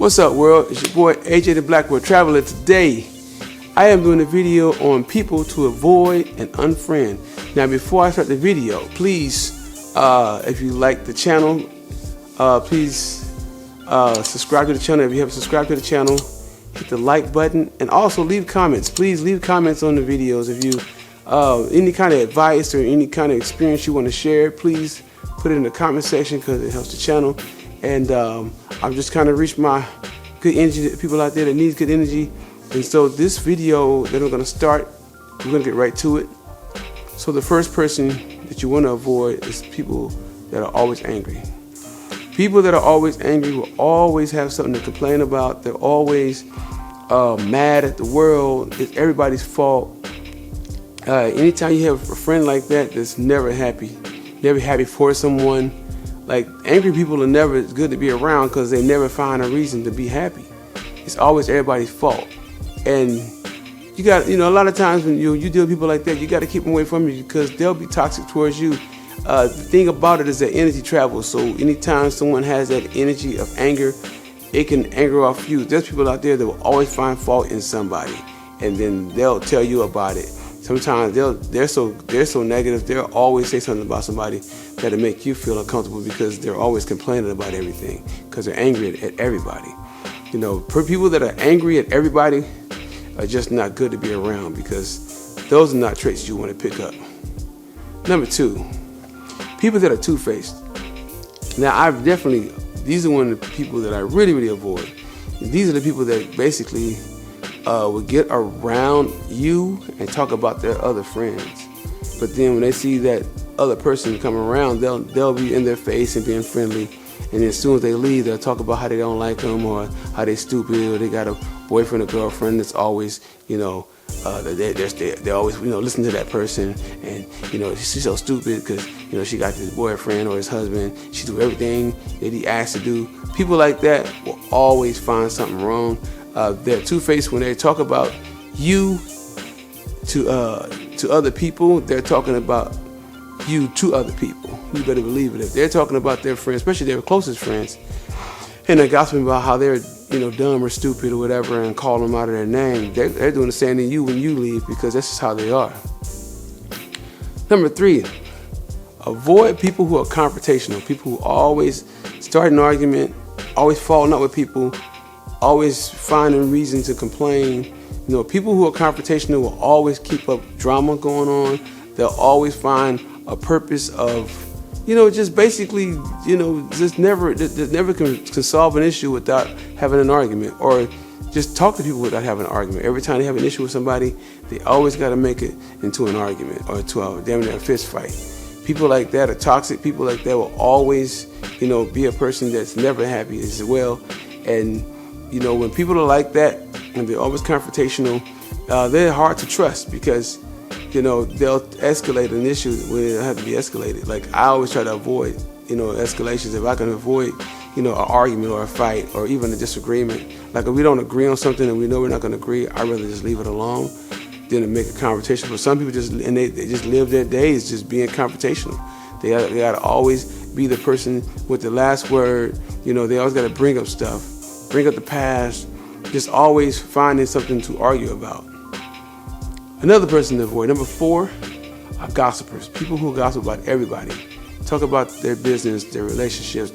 What's up, world? It's your boy AJ the Blackwood Traveler. Today I am doing a video on people to avoid and unfriend. Now before I start the video, please if you like the channel, please subscribe to the channel. If you haven't subscribed to the channel, hit the like button and also leave comments. Please leave comments on the videos. If you any kind of advice or any kind of experience you want to share, please put it in the comment section because it helps the channel. And I'm just kind of reach my good energy to people out there that needs good energy. And so this video that I'm going to start, we're going to get right to it. So the first person that you want to avoid is people that are always angry. People that are always angry will always have something to complain about. They're always mad at the world. It's everybody's fault. Anytime you have a friend like that that's never happy for someone, like angry people are never good to be around because they never find a reason to be happy. It's always everybody's fault. And you got, a lot of times when you deal with people like that, you got to keep them away from you because they'll be toxic towards you. The thing about it is that energy travels. So anytime someone has that energy of anger, it can anger off you. There's people out there that will always find fault in somebody, and then they'll tell you about it. Sometimes they're so negative. They'll always say something about somebody that'll make you feel uncomfortable because they're always complaining about everything because they're angry at everybody. People that are angry at everybody are just not good to be around because those are not traits you want to pick up. Number two, people that are two-faced. Now, these are one of the people that I really avoid. These are the people that basically will get around you and talk about their other friends. But then when they see that other person come around, they'll be in their face and being friendly. And then as soon as they leave, they'll talk about how they don't like them or how they stupid or they got a boyfriend or girlfriend that's always, they always, listen to that person and, she's so stupid because, she got this boyfriend or his husband. She do everything that he asks to do. People like that will always find something wrong. They're two-faced when they talk about you to other people. They're talking about you to other people. You better believe it. If they're talking about their friends, especially their closest friends, and they're gossiping about how they're dumb or stupid or whatever and call them out of their name, they're doing the same to you when you leave because that's just how they are. Number three, avoid people who are confrontational. People who always start an argument, always falling out with people, always finding reason to complain. People who are confrontational will always keep up drama going on. They'll always find a purpose of, just basically, just never can solve an issue without having an argument, or just talk to people without having an argument. Every time they have an issue with somebody, they always got to make it into an argument or to a fist fight. People like that are toxic. People like that will always, be a person that's never happy as well. And when people are like that and they're always confrontational, they're hard to trust because, they'll escalate an issue when it doesn't have to be escalated. Like I always try to avoid, escalations. If I can avoid, an argument or a fight or even a disagreement. Like if we don't agree on something and we know we're not going to agree, I'd rather just leave it alone than to make a confrontation. But some people they just live their days just being confrontational. They got to always be the person with the last word. They always got to bring up stuff. Bring up the past, just always finding something to argue about. Another person to avoid. Number four are gossipers. People who gossip about everybody. Talk about their business, their relationships,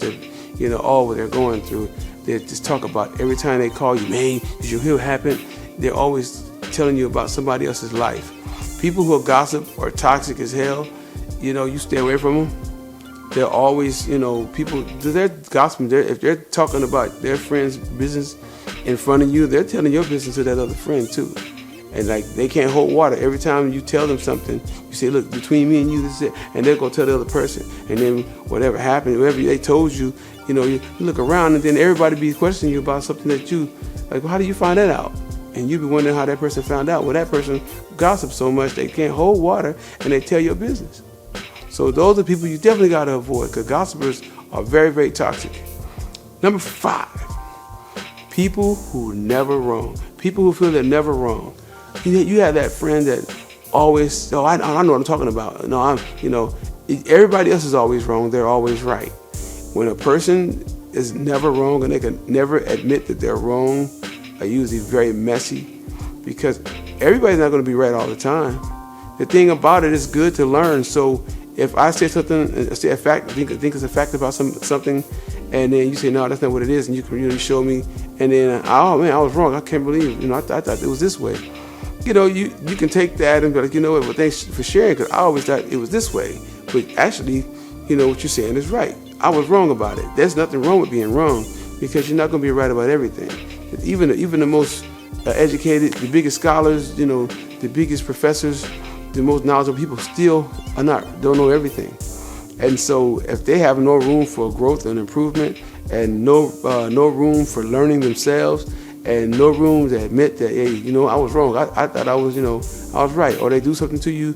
all what they're going through. They just talk about every time they call you, man, did you hear what happened? They're always telling you about somebody else's life. People who gossip are toxic as hell. You stay away from them. They're always, people, they're gossiping. If they're talking about their friend's business in front of you, they're telling your business to that other friend too. And like they can't hold water. Every time you tell them something, you say, look, between me and you, this is it. And they'll go tell the other person. And then whatever happened, whatever they told you, you look around and then everybody be questioning you about something that you, like, well, how do you find that out? And you be wondering how that person found out. Well, that person gossips so much they can't hold water and they tell your business. So those are people you definitely got to avoid because gossipers are very toxic. Number five, people who are never wrong. People who feel they're never wrong. You have that friend that always, I know what I'm talking about. No, everybody else is always wrong. They're always right. When a person is never wrong and they can never admit that they're wrong are usually very messy, because everybody's not going to be right all the time. The thing about it is good to learn. So if I say something, say a fact, I think it's a fact about something, and then you say, no, that's not what it is, and you can really show me, and then, oh man, I was wrong. I can't believe, I thought it was this way. You can take that and be like, well, thanks for sharing, because I always thought it was this way. But actually, what you're saying is right. I was wrong about it. There's nothing wrong with being wrong, because you're not going to be right about everything. Even the most educated, the biggest scholars, the biggest professors, the most knowledgeable people still don't know everything. And so if they have no room for growth and improvement, and no room for learning themselves, and no room to admit that, hey, I was wrong. I thought I was right. Or they do something to you,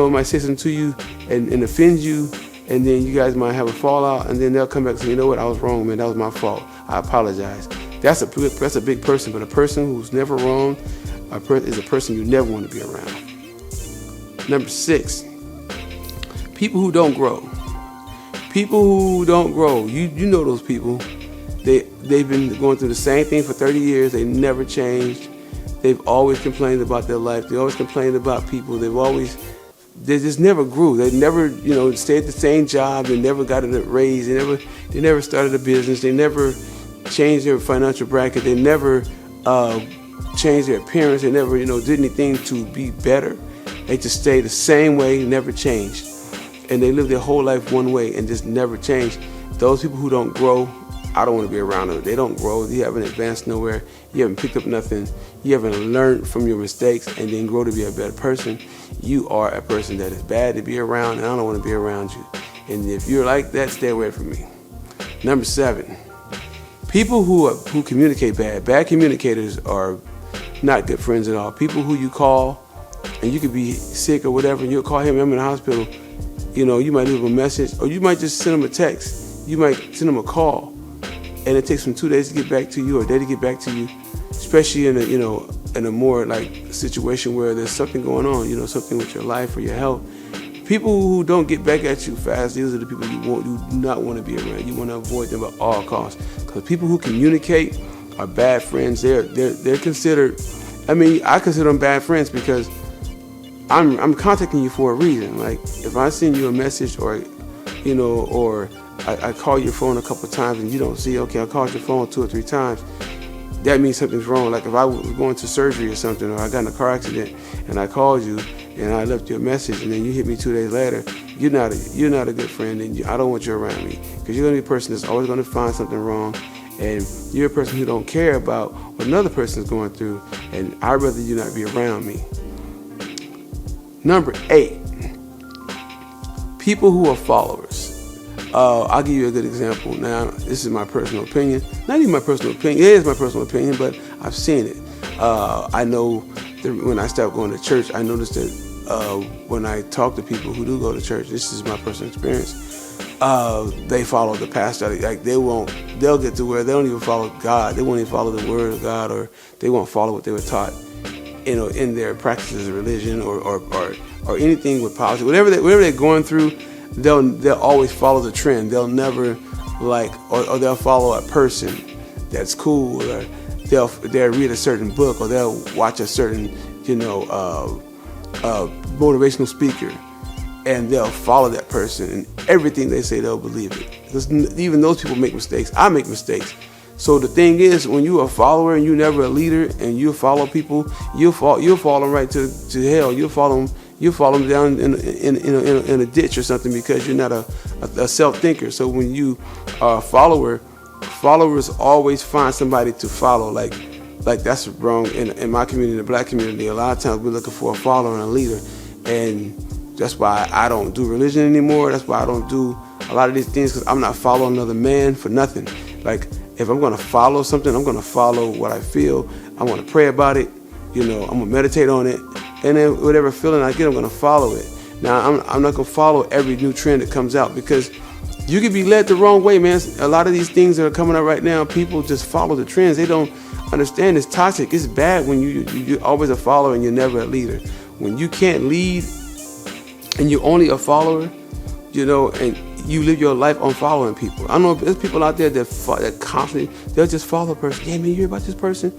might say something to you and offend you, and then you guys might have a fallout, and then they'll come back and say, you know what, I was wrong, man. That was my fault. I apologize. That's a big person, but a person who's never wrong is a person you never want to be around. Number 6, people who don't grow. People who don't grow. You know those people. They've been going through the same thing for 30 years. They never changed. They've always complained about their life. They always complained about people. They just never grew. They never, stayed at the same job. They never got a raise. They never started a business. They never changed their financial bracket. They never changed their appearance. They never, did anything to be better. They just stayed the same way, never changed. And they lived their whole life one way and just never changed. Those people who don't grow, I don't want to be around them. They don't grow. You haven't advanced nowhere. You haven't picked up nothing. You haven't learned from your mistakes and then grow to be a better person. You are a person that is bad to be around, and I don't want to be around you. And if you're like that, stay away from me. Number 7, people who communicate bad. Bad communicators are not good friends at all. People who you call, and you could be sick or whatever, and you'll call him, I'm in the hospital. You might leave him a message, or you might just send him a text. You might send him a call, and it takes them 2 days to get back to you, or a day to get back to you, especially in a more like situation where there's something going on, something with your life or your health. People who don't get back at you fast, these are the people you do not want to be around. You want to avoid them at all costs, because people who communicate are bad friends. They're considered. I consider them bad friends because I'm contacting you for a reason. Like if I send you a message, or I call your phone a couple of times and you don't see, okay, I called your phone 2 or 3 times, that means something's wrong. Like if I was going to surgery or something, or I got in a car accident and I called you and I left you a message, and then you hit me 2 days later, you're not a good friend, and I don't want you around me, because you're going to be a person that's always going to find something wrong, and you're a person who don't care about what another person is going through, and I'd rather you not be around me. Number 8, people who are followers. I'll give you a good example. Now, this is my personal opinion. Not even my personal opinion. It is my personal opinion, but I've seen it. I know that when I stopped going to church, I noticed that when I talk to people who do go to church, this is my personal experience, they follow the pastor. Like they'll get to where they don't even follow God. They won't even follow the word of God, or they won't follow what they were taught, in their practices of religion or anything with politics. Whatever they're going through, they'll always follow the trend. They'll never or they'll follow a person that's cool, or they'll read a certain book, or they'll watch a certain motivational speaker, and they'll follow that person, and everything they say they'll believe it. Because even those people make mistakes. I make mistakes. So the thing is, when you're a follower and you're never a leader, and you follow people, you'll fall them right to hell. You'll follow them down in a ditch or something, because you're not a self-thinker. So when you are a follower, followers always find somebody to follow. Like that's wrong in my community, the black community. A lot of times we're looking for a follower and a leader, and that's why I don't do religion anymore. That's why I don't do a lot of these things, because I'm not following another man for nothing. Like if I'm going to follow something, I'm going to follow what I feel. I want to pray about it. I'm going to meditate on it. And then whatever feeling I get, I'm going to follow it. Now, I'm not going to follow every new trend that comes out, because you can be led the wrong way, man. A lot of these things that are coming up right now, people just follow the trends. They don't understand it's toxic. It's bad when you're always a follower and you're never a leader. When you can't lead and you're only a follower, and you live your life on following people. I know there's people out there that constantly, they'll just follow a person. Yeah, man, you hear about this person?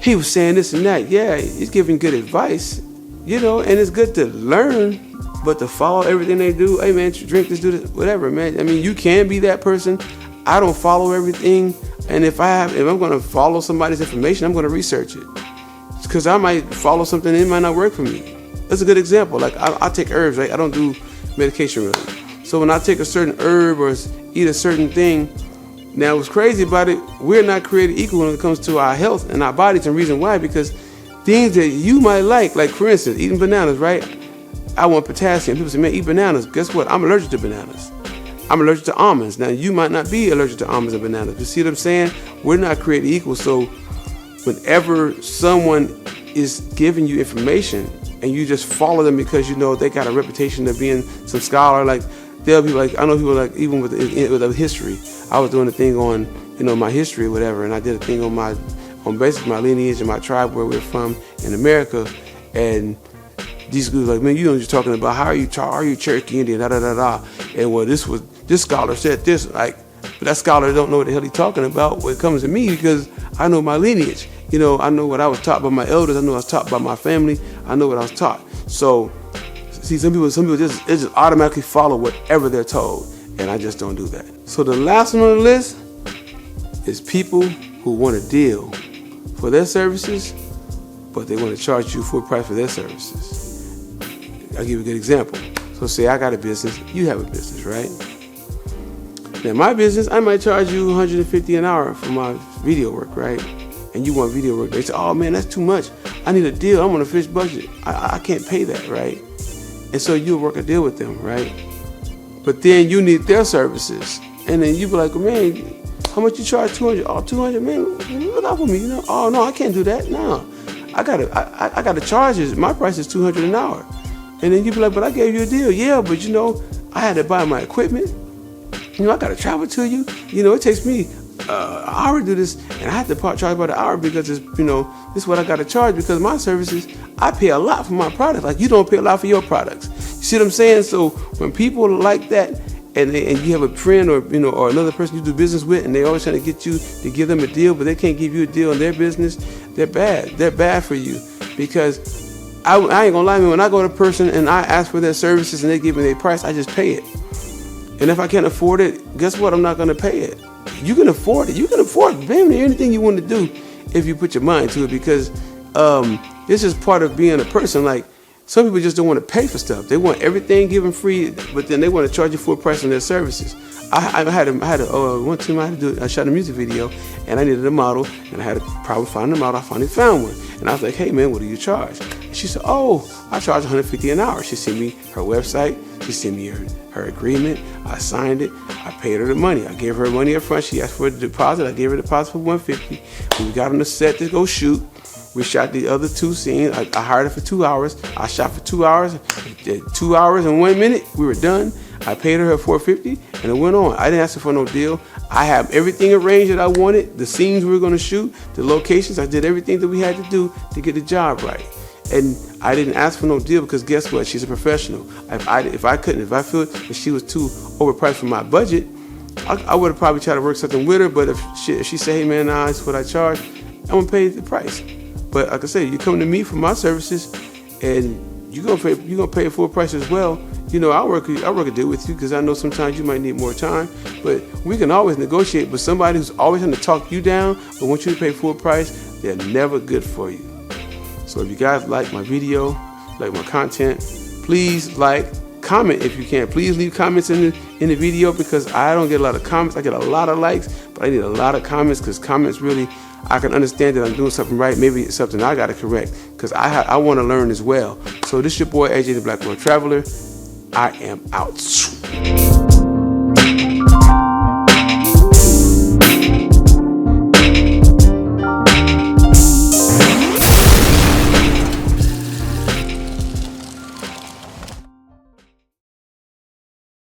He was saying this and that. Yeah, he's giving good advice, you know, and it's good to learn, but to follow everything they do, hey man, drink this, do this, whatever, man. I mean, you can be that person. I don't follow everything, and if I'm going to follow somebody's information, I'm going to research it, because I might follow something that might not work for me. That's a good example. Like I take herbs, right? I don't do medication really. So when I take a certain herb or eat a certain thing, now what's crazy about it, we're not created equal when it comes to our health and our bodies, and reason why, because things that you might like for instance, eating bananas, right? I want potassium. People say, man, eat bananas. Guess what? I'm allergic to bananas. I'm allergic to almonds. Now, you might not be allergic to almonds and bananas. You see what I'm saying? We're not created equal. So whenever someone is giving you information and you just follow them because you know they got a reputation of being some scholar, like they'll be like, I know people like, even with the history, I was doing a thing on, you know, my history or whatever, and I did a thing on basically my lineage and my tribe, where we're from in America, and these guys like, man, you know what you're talking about. How are you Cherokee Indian? Da da da da. And well, this scholar said this. Like, but that scholar don't know what the hell he's talking about when it comes to me, because I know my lineage. You know, I know what I was taught by my elders. I know I was taught by my family. I know what I was taught. So, see, some people just automatically follow whatever they're told, and I just don't do that. So the last one on the list is people who want a deal for their services, but they want to charge you full price for their services. I'll give you a good example. So say I got a business, you have a business, right? Now my business, I might charge you $150 an hour for my video work, right? And you want video work. They say, oh man, that's too much. I need a deal. I'm on a fixed budget. I can't pay that, right? And so you'll work a deal with them, right? But then you need their services. And then you be like, man, how much you charge? 200? Oh, 200, man, look out for me, you know? Oh no, I can't do that. No, I gotta charge it. My price is $200 an hour. And then you be like, but I gave you a deal. Yeah, but you know, I had to buy my equipment. You know, I got to travel to you. You know, it takes me an hour to do this, and I have to charge by the hour because it's, you know, this is what I got to charge, because my services, I pay a lot for my products. Like you don't pay a lot for your products. You see what I'm saying? So when people like that, and you have a friend or, you know, or another person you do business with, and they always trying to get you to give them a deal, but they can't give you a deal in their business, they're bad. They're bad for you, because I ain't gonna lie, man, when I go to a person and I ask for their services and they give me their price, I just pay it. And if I can't afford it, guess what? I'm not gonna pay it. You can afford it. You can afford damn near anything you want to do if you put your mind to it, because this is part of being a person. Like, some people just don't want to pay for stuff. They want everything given free, but then they want to charge you full price on their services. I shot a music video, and I needed a model, and I had a problem finding a model. I finally found one, and I was like, hey man, what do you charge? And she said, oh, I charge $150 an hour. She sent me her website. She sent me her agreement. I signed it. I paid her the money. I gave her money up front. She asked for a deposit. I gave her a deposit for $150. We got on the set to go shoot. We shot the other two scenes. I hired her for 2 hours. I shot for 2 hours. 2 hours and 1 minute, we were done. I paid her $450, and it went on. I didn't ask her for no deal. I have everything arranged that I wanted. The scenes we were going to shoot, the locations. I did everything that we had to do to get the job right. And I didn't ask for no deal, because guess what? She's a professional. If I feel that she was too overpriced for my budget, I would have probably tried to work something with her. But if she say, hey man, nah, that's what I charge, I'm gonna pay the price. But like I said, you come to me for my services, and you're gonna pay a full price as well. You know, I'll work a deal with you, because I know sometimes you might need more time, but we can always negotiate. But somebody who's always trying to talk you down but want you to pay full price, they're never good for you. So if you guys like my video, like my content, please like, comment if you can. Please leave comments in the video, because I don't get a lot of comments. I get a lot of likes, but I need a lot of comments, because comments really, I can understand that I'm doing something right. Maybe it's something I got to correct, because I want to learn as well. So this is your boy AJ the Black World Traveler. I am out.